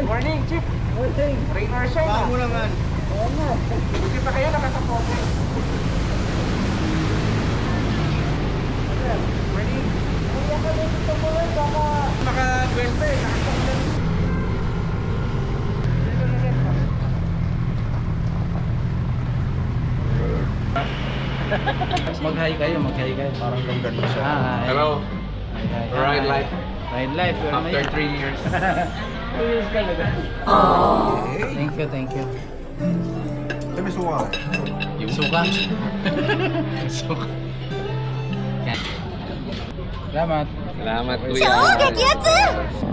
Morning, Chief. Morning. Rain or shine. Baka mo naman. Oo nga. Hindi pa kayo nakasapote. Morning. Kaya ka din ito mo rin. Baka naka-20 eh. Mag-hi kayo. Parang ganun siya. Hello. Ride life. Ride life. After 3 years. 2 years ka na. Thank you. Sabi suka. Suka. Suka. Salamat. Salamat, kuya. 超激アツ